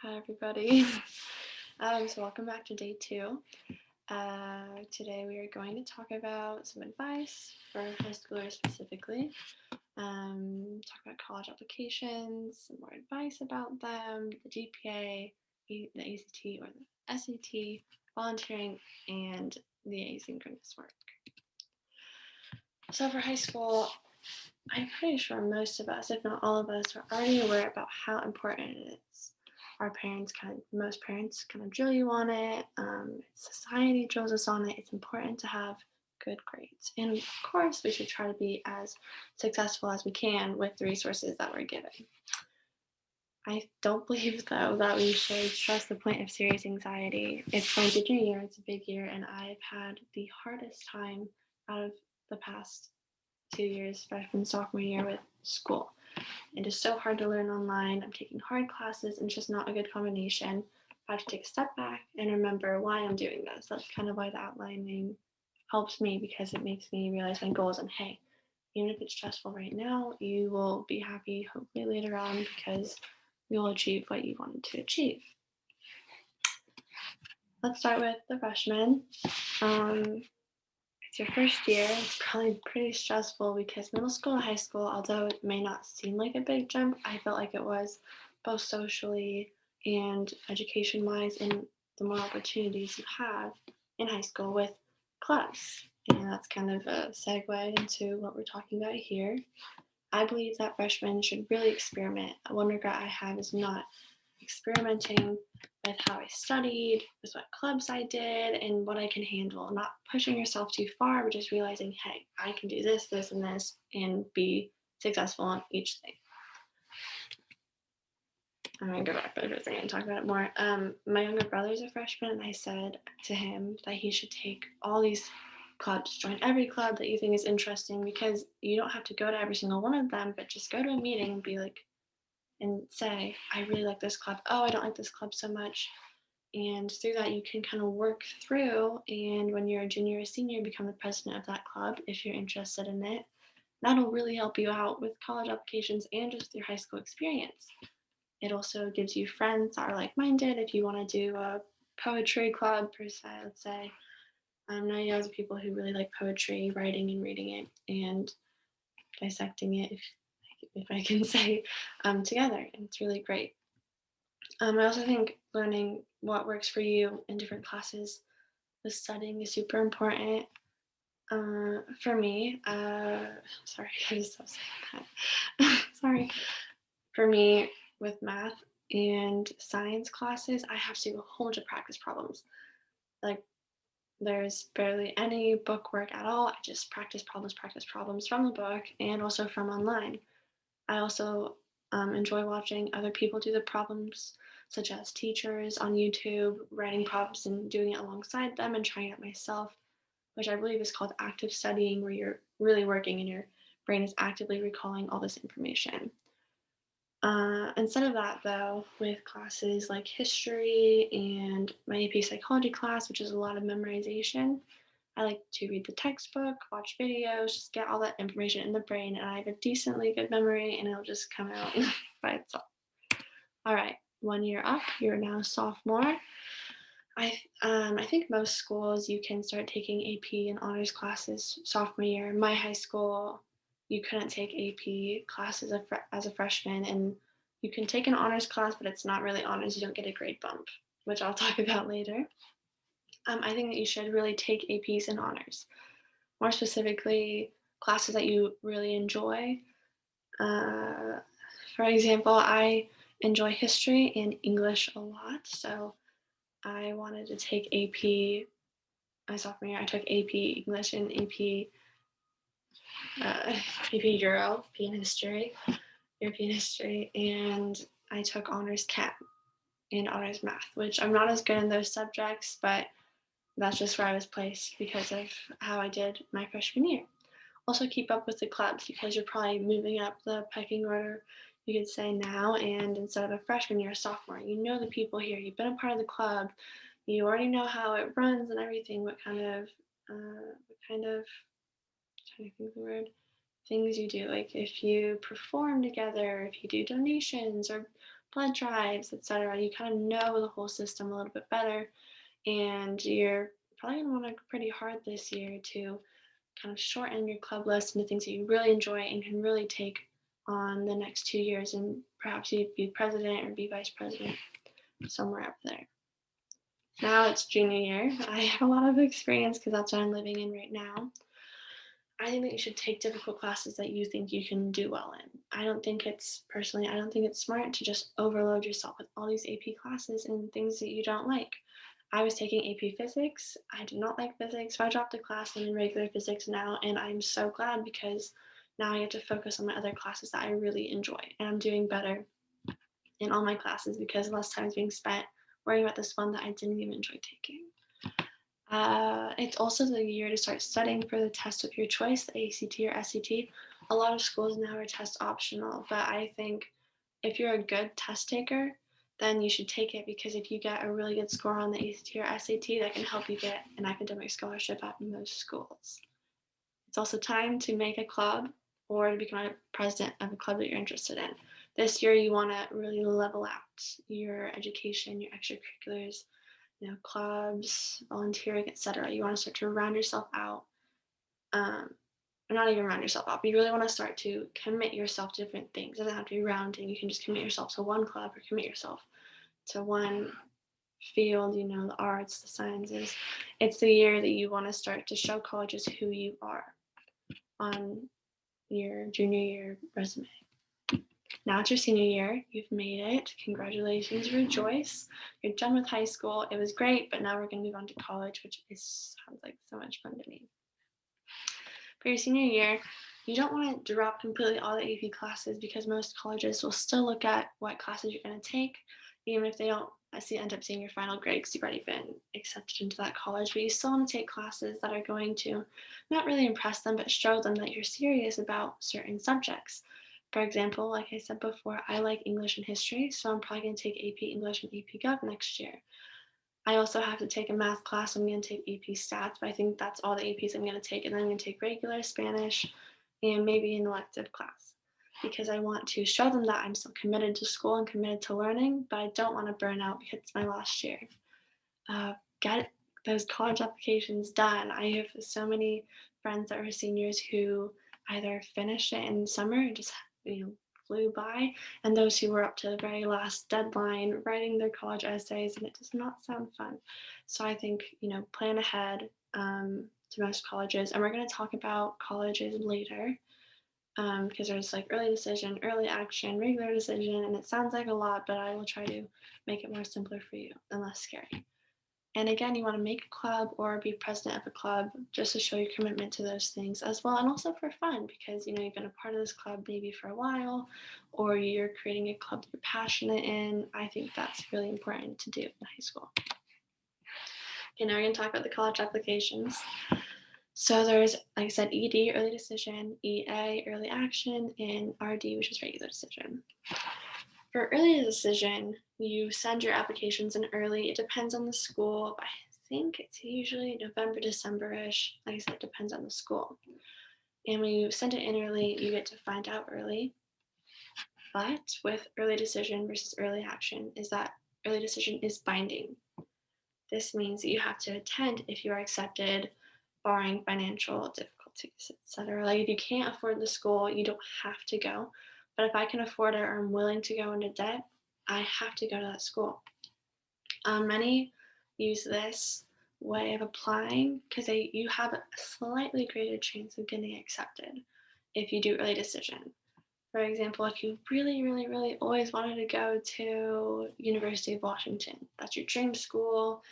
Hi, everybody. So welcome back to day two. Today we are going to talk about some advice for high schoolers specifically. Talk about college applications, some more advice about them, the GPA, the ACT or the SAT, volunteering, and the asynchronous work. So for high school, I'm pretty sure most of us, if not all of us, are already aware about how important it is. Most parents kind of drill you on it. Society drills us on it. It's important to have good grades. And of course, we should try to be as successful as we can with the resources that we're given. I don't believe, though, that we should stress the point of serious anxiety. It's my junior year, it's a big year, and I've had the hardest time out of the past 2 years, freshman, sophomore year, with school. It is so hard to learn online. I'm taking hard classes, and it's just not a good combination. I have to take a step back and remember why I'm doing this. That's kind of why the outlining helps me, because it makes me realize my goals. And hey, even if it's stressful right now, you will be happy hopefully later on because you'll achieve what you wanted to achieve. Let's start with the freshmen. It's your first year. It's probably pretty stressful because middle school and high school, although it may not seem like a big jump, I felt like it was, both socially and education wise, and the more opportunities you have in high school with clubs. And that's kind of a segue into what we're talking about here. I believe that freshmen should really experiment. One regret I have is not experimenting with how I studied, with what clubs I did, and what I can handle. Not pushing yourself too far, but just realizing, hey, I can do this, this, and this, and be successful on each thing. I'm going to go back for a second and talk about it more. My younger brother's a freshman, and I said to him that he should take all these clubs, join every club that you think is interesting, because you don't have to go to every single one of them, but just go to a meeting and be like, and say, I really like this club. Oh, I don't like this club so much. And through that, you can kind of work through. And when you're a junior or senior, become the president of that club if you're interested in it. That'll really help you out with college applications and just your high school experience. It also gives you friends that are like minded. If you want to do a poetry club, per se, let's say, I know people who really like poetry, writing and reading it, and dissecting it, if I can say, together. And it's really great. I also think learning what works for you in different classes with studying is super important. For me, sorry, I just so that. Sorry. For me, with math and science classes, I have to do a whole bunch of practice problems. Like, there's barely any book work at all. I just practice problems from the book and also from online. I also enjoy watching other people do the problems, such as teachers on YouTube, writing problems and doing it alongside them and trying it myself, which I believe is called active studying, where you're really working and your brain is actively recalling all this information. Instead of that, though, with classes like history and my AP psychology class, which is a lot of memorization, I like to read the textbook, watch videos, just get all that information in the brain, and I have a decently good memory, and it'll just come out by itself. All right, 1 year up, you're now a sophomore. I think most schools you can start taking AP and honors classes sophomore year. My high school, you couldn't take AP classes as a freshman, and you can take an honors class, but it's not really honors. You don't get a grade bump, which I'll talk about later. I think that you should really take APs and honors. More specifically, classes that you really enjoy. Uh, for example, I enjoy history and English a lot, so I wanted to take AP my sophomore year. I took AP English and AP European history, and I took honors Chem and honors math, which I'm not as good in those subjects, but that's just where I was placed because of how I did my freshman year. Also, keep up with the clubs because you're probably moving up the pecking order, you could say now, and instead of a freshman, you're a sophomore. You know the people here, you've been a part of the club, you already know how it runs and everything, what kind of, trying to think of the word, things you do. Like if you perform together, if you do donations or blood drives, etc. You kind of know the whole system a little bit better, and you're probably going to want to work pretty hard this year to kind of shorten your club list into things that you really enjoy and can really take on the next 2 years, and perhaps you'd be president or be vice president somewhere up there. Now it's junior year. I have a lot of experience because that's what I'm living in right now. I think that you should take difficult classes that you think you can do well in. I don't think it's smart to just overload yourself with all these AP classes and things that you don't like. I was taking AP physics. I did not like physics, so I dropped a class. I'm in regular physics now, and I'm so glad because now I get to focus on my other classes that I really enjoy, and I'm doing better in all my classes because less time is being spent worrying about this one that I didn't even enjoy taking. It's also the year to start studying for the test of your choice, the ACT or SAT. A lot of schools now are test optional, but I think if you're a good test taker, then you should take it because if you get a really good score on the ACT or SAT, that can help you get an academic scholarship at most schools. It's also time to make a club or to become a president of a club that you're interested in. This year, you want to really level out your education, your extracurriculars, clubs, volunteering, etc. You want to start to round yourself out, or not even round yourself out, but you really want to start to commit yourself to different things. It doesn't have to be rounding. You can just commit yourself to one club or commit yourself to one field, the arts, the sciences. It's the year that you want to start to show colleges who you are on your junior year resume. Now it's your senior year. You've made it. Congratulations. Rejoice. You're done with high school. It was great, but now we're going to move on to college, which sounds like so much fun to me. For your senior year, you don't want to drop completely all the AP classes because most colleges will still look at what classes you're going to take, even if they don't end up seeing your final grade because you've already been accepted into that college. But you still want to take classes that are going to not really impress them, but show them that you're serious about certain subjects. For example, like I said before, I like English and history, so I'm probably going to take AP English and AP Gov next year. I also have to take a math class. I'm going to take AP Stats, but I think that's all the APs I'm going to take. And then I'm going to take regular Spanish and maybe an elective class because I want to show them that I'm still committed to school and committed to learning, but I don't want to burn out because it's my last year. Get those college applications done. I have so many friends that are seniors who either finished it in summer and just flew by, and those who were up to the very last deadline writing their college essays, and it does not sound fun. So I think plan ahead to most colleges, and we're going to talk about colleges later because there's like early decision, early action, regular decision, and it sounds like a lot, but I will try to make it more simpler for you and less scary. And again, you want to make a club or be president of a club just to show your commitment to those things as well. And also for fun because, you've been a part of this club maybe for a while, or you're creating a club that you're passionate in. I think that's really important to do in high school. Okay, now we're going to talk about the college applications. So there's, like I said, ED, early decision, EA, early action, and RD, which is regular decision. For early decision, you send your applications in early. It depends on the school, but I think it's usually November, December-ish. Like I said, it depends on the school. And when you send it in early, you get to find out early. But with early decision versus early action is that early decision is binding. This means that you have to attend if you are accepted, barring financial difficulties, etc. Like if you can't afford the school, you don't have to go. But if I can afford it or I'm willing to go into debt, I have to go to that school. Many use this way of applying because you have a slightly greater chance of getting accepted if you do early decision. For example, if you really, really, really always wanted to go to University of Washington, that's your dream school,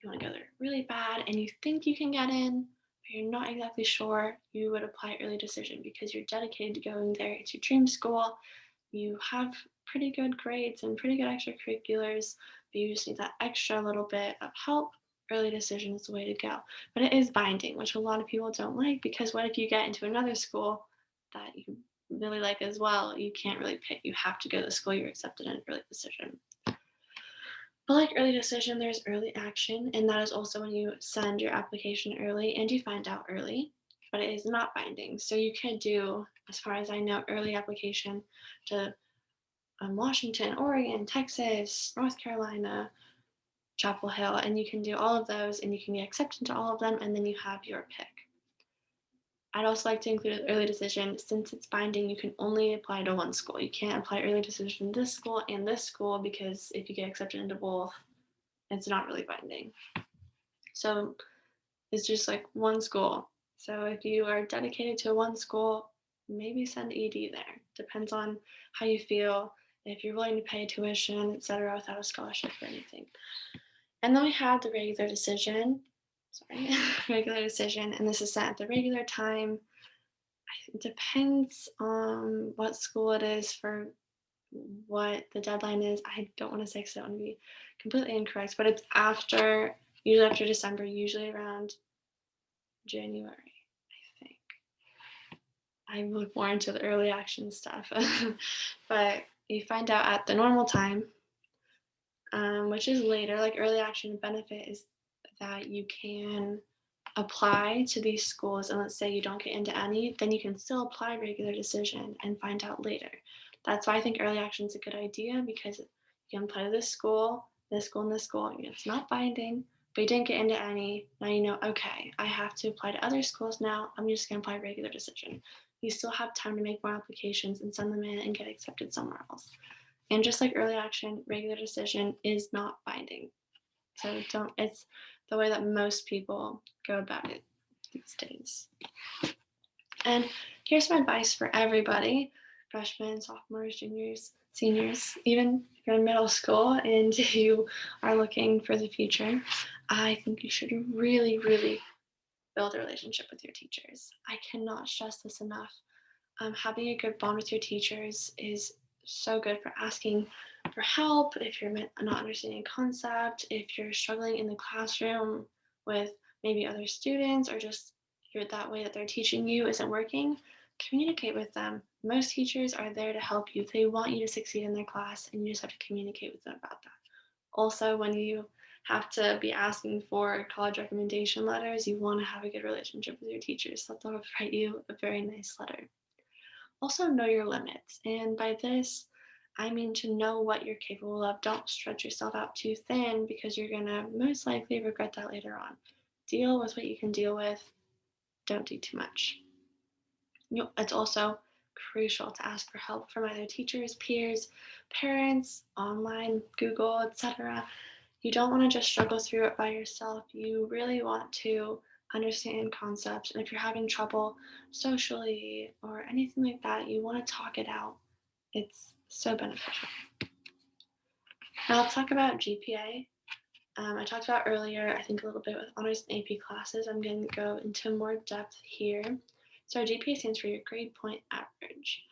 you want to go there really bad and you think you can get in, but you're not exactly sure, you would apply early decision because you're dedicated to going there. It's your dream school. You have pretty good grades and pretty good extracurriculars, but you just need that extra little bit of help. Early decision is the way to go. But it is binding, which a lot of people don't like because what if you get into another school that you really like as well? You can't really pick. You have to go to the school you're accepted in early decision. But like early decision, there's early action, and that is also when you send your application early and you find out early, but it is not binding. So you can do, as far as I know, early application to Washington, Oregon, Texas, North Carolina, Chapel Hill, and you can do all of those and you can get accepted to all of them, and then you have your pick. I'd also like to include early decision. Since it's binding, you can only apply to one school. You can't apply early decision to this school and this school, because if you get accepted into both, it's not really binding. So it's just like one school. So if you are dedicated to one school, maybe send ED there. Depends on how you feel, if you're willing to pay tuition, etc., without a scholarship or anything. And then we have the regular decision. Regular decision, and this is set at the regular time. It depends on what school it is for what the deadline is. I don't want to say because I don't want to be completely incorrect, but it's usually after December, usually around January, I think. I look more into the early action stuff, but you find out at the normal time, which is later. Like early action benefit is that you can apply to these schools, and let's say you don't get into any, then you can still apply regular decision and find out later. That's why I think early action is a good idea, because you can apply to this school, this school, and this school. It's not binding, but you didn't get into any. Now you know, okay, I have to apply to other schools now. I'm just going to apply regular decision. You still have time to make more applications and send them in and get accepted somewhere else. And just like early action, regular decision is not binding. So it's the way that most people go about it these days. And here's some advice for everybody: freshmen, sophomores, juniors, seniors, even if you're in middle school and you are looking for the future. I think you should really, really build a relationship with your teachers. I cannot stress this enough. Having a good bond with your teachers is so good for asking for help if you're not understanding a concept, if you're struggling in the classroom with maybe other students, or just that way that they're teaching you isn't working. Communicate with them. Most teachers are there to help you. They want you to succeed in their class, and you just have to communicate with them about that. Also, when you have to be asking for college recommendation letters, you want to have a good relationship with your teachers so they'll write you a very nice letter. Also, know your limits. And by this, I mean to know what you're capable of. Don't stretch yourself out too thin, because you're going to most likely regret that later on. Deal with what you can deal with. Don't do too much. It's also crucial to ask for help from either teachers, peers, parents, online, Google, etc. You don't want to just struggle through it by yourself. You really want to understand concepts, and if you're having trouble socially or anything like that, you want to talk it out. It's so beneficial. Now let's talk about GPA. I talked about earlier, I think a little bit with honors and AP classes. I'm going to go into more depth here. So our GPA stands for your grade point average.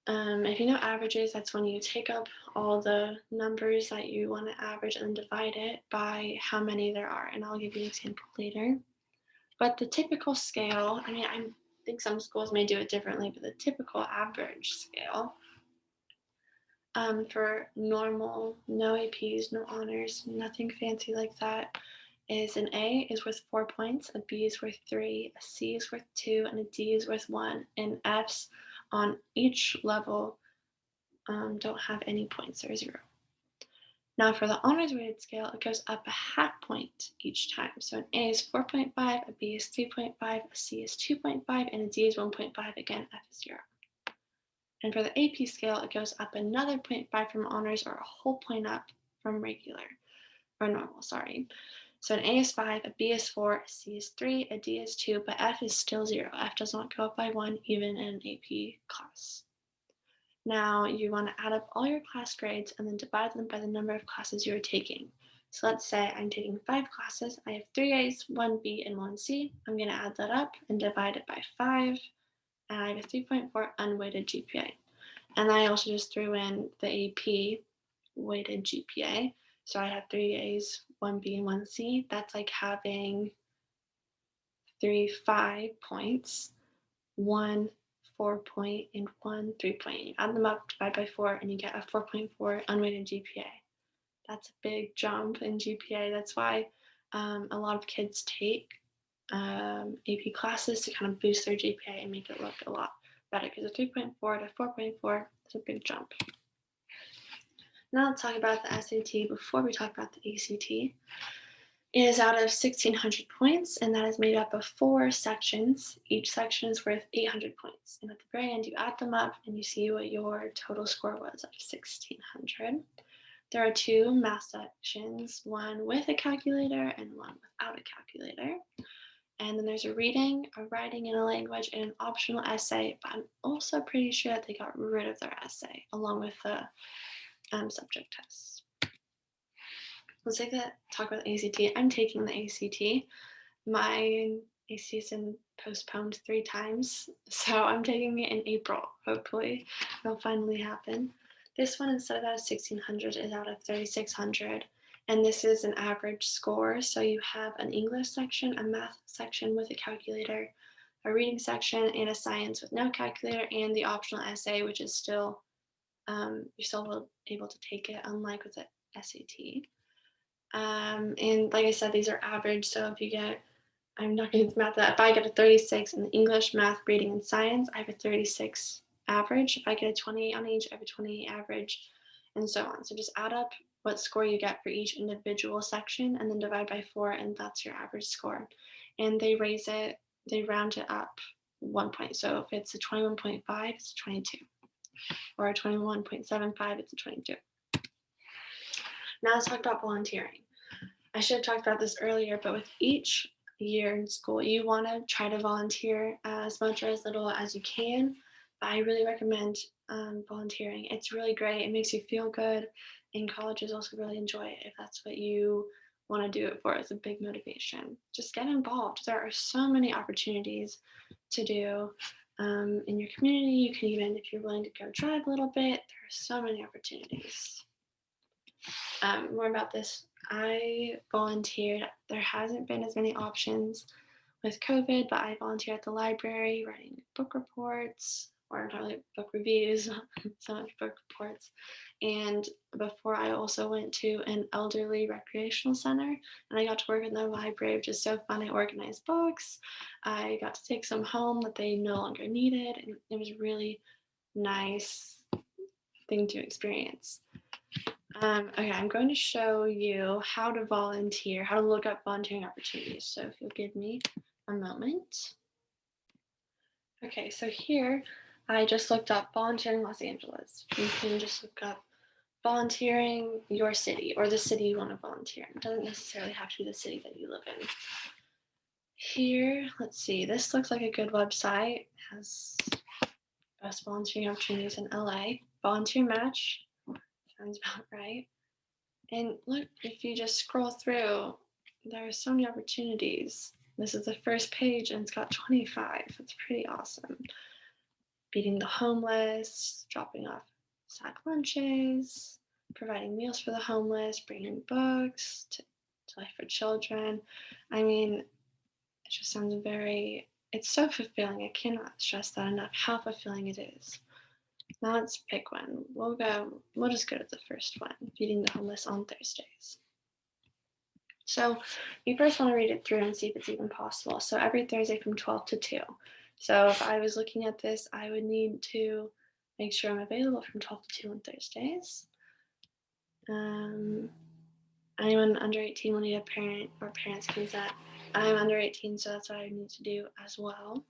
If you know averages, that's when you take up all the numbers that you want to average and then divide it by how many there are. And I'll give you an example later. But the typical scale, I think some schools may do it differently, but the typical average scale for normal, no APs, no honors, nothing fancy like that, is an A is worth 4 points, a B is worth 3, a C is worth 2, and a D is worth 1. And Fs on each level don't have any points or 0. Now for the honors weighted scale, it goes up a half point each time. So an A is 4.5, a B is 3.5, a C is 2.5, and a D is 1.5. Again, F is 0. And for the AP scale, it goes up another 0.5 from honors, or a whole point up from regular, or normal, sorry. So an A is 5, a B is 4, a C is 3, a D is 2, but F is still 0. F does not go up by 1, even in an AP class. Now you want to add up all your class grades and then divide them by the number of classes you are taking. So let's say I'm taking 5 classes. I have 3 A's, 1 B, and 1 C. I'm going to add that up and divide it by 5. And I have a 3.4 unweighted GPA. And I also just threw in the AP weighted GPA. So I have 3 A's, 1 B, and 1 C. That's like having 3 5 points, 1 4 point, and 1 3 point. You add them up, divide by 4, and you get a 4.4 unweighted GPA. That's a big jump in GPA. That's why a lot of kids take AP classes to kind of boost their GPA and make it look a lot better, because a 3.4 to 4.4 is a big jump. Now let's talk about the SAT before we talk about the ACT. It is out of 1,600 points, and that is made up of 4 sections. Each section is worth 800 points. And at the very end, you add them up and you see what your total score was out of 1,600. There are 2 math sections, one with a calculator and one without a calculator. And then there's a reading, a writing in a language, and an optional essay. But I'm also pretty sure that they got rid of their essay along with the subject tests. Let's talk about the ACT. I'm taking the ACT. My ACT has been postponed 3 times, so I'm taking it in April. Hopefully, it'll finally happen. This one, instead of out of 1,600, is out of 3,600, and this is an average score. So you have an English section, a math section with a calculator, a reading section, and a science with no calculator, and the optional essay, which is still you're still able to take it, unlike with the SAT. And like I said, these are average. So if you get, I'm not going to math that. If I get a 36 in English, math, reading, and science, I have a 36 average. If I get a 28 on each, I have a 28 average, and so on. So just add up what score you get for each individual section and then divide by 4, and that's your average score. And they round it up 1 point. So if it's a 21.5, it's a 22. Or a 21.75, it's a 22. Now let's talk about volunteering. I should have talked about this earlier, but with each year in school, you want to try to volunteer as much or as little as you can. But I really recommend volunteering. It's really great. It makes you feel good, and colleges also really enjoy it if that's what you want to do it for. It's a big motivation. Just get involved. There are so many opportunities to do in your community. You can even, if you're willing to go drive a little bit, there are so many opportunities. More about this, I volunteered. There hasn't been as many options with COVID, but I volunteered at the library writing book reports, or not really book reviews, so much book reports. And before, I also went to an elderly recreational center, and I got to work in the library, which is so fun. I organized books. I got to take some home that they no longer needed, and it was a really nice thing to experience. Okay, I'm going to show you how to volunteer, how to look up volunteering opportunities. So if you'll give me a moment. Okay, so here I just looked up volunteering Los Angeles. You can just look up volunteering your city or the city you want to volunteer in. It doesn't necessarily have to be the city that you live in. Here, let's see, this looks like a good website. It has best volunteering opportunities in LA. Volunteer Match, sounds about right. And look, if you just scroll through, there are so many opportunities. This is the first page and it's got 25. It's pretty awesome. Feeding the homeless, dropping off sack lunches, providing meals for the homeless, bringing books to Life for Children. I mean, it just sounds it's so fulfilling. I cannot stress that enough, how fulfilling it is. Now let's pick one. We'll just go to the first one, feeding the homeless on Thursdays. So you first want to read it through and see if it's even possible. So every Thursday from 12 to 2. So if I was looking at this, I would need to make sure I'm available from 12 to 2 on Thursdays. Anyone under 18 will need a parent or parents' consent. I'm under 18, so that's what I need to do as well.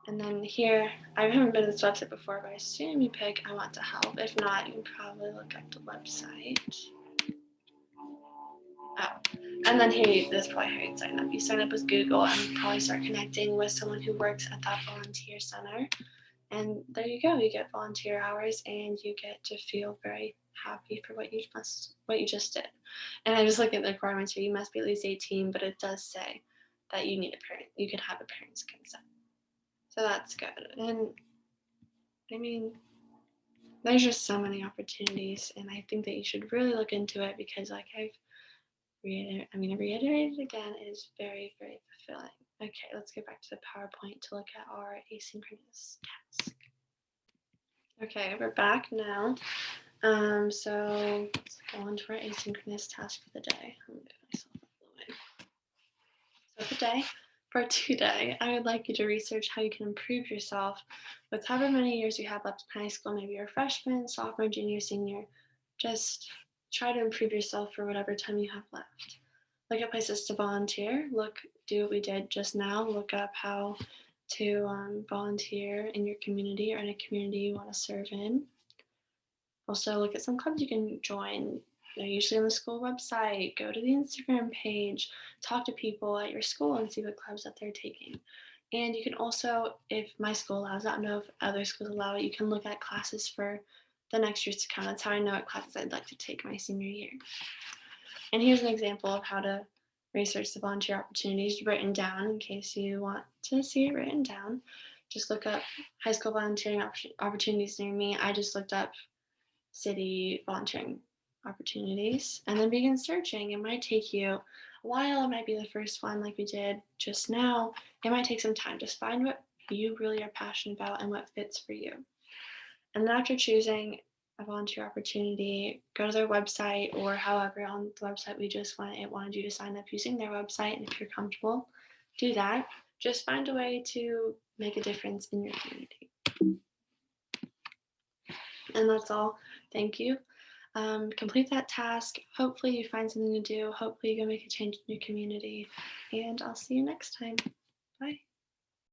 And then here, I haven't been to this website before, but I assume you pick I want to help. If not, you can probably look up the website. Oh, and then here, this is probably how you sign up. You sign up with Google and probably start connecting with someone who works at that volunteer center. And there you go, you get volunteer hours and you get to feel very happy for what you just did. And I just look at the requirements here. You must be at least 18, but it does say that you need a parent. You can have a parent's consent. So that's good. And I mean, there's just so many opportunities, and I think that you should really look into it because, like I've reiterated again, it is very, very fulfilling. Okay, let's get back to the PowerPoint to look at our asynchronous task. Okay, we're back now. So let's go on to our asynchronous task for the day. I'm gonna move myself out of the way. So for the day, For today, I would like you to research how you can improve yourself with however many years you have left in high school. Maybe you're a freshman, sophomore, junior, senior. Just try to improve yourself for whatever time you have left. Look at places to volunteer. Do what we did just now. Look up how to volunteer in your community or in a community you want to serve in. Also, look at some clubs you can join. They're usually on the school website. Go to the Instagram page. Talk to people at your school and see what clubs that they're taking. And you can also, if my school allows it, I don't know if other schools allow it, you can look at classes for the next years to come. That's how I know what classes I'd like to take my senior year. And here's an example of how to research the volunteer opportunities written down in case you want to see it written down. Just look up high school volunteering opportunities near me. I just looked up city volunteering opportunities and then begin searching. It might take you a while. It might be the first one like we did just now. It might take some time. Just find what you really are passionate about and what fits for you. And then after choosing a volunteer opportunity, go to their website or however on the website wanted you to sign up using their website. And if you're comfortable, do that. Just find a way to make a difference in your community. And that's all. Thank you. Complete that task. Hopefully you find something to do. Hopefully you can make a change in your community. And I'll see you next time. Bye.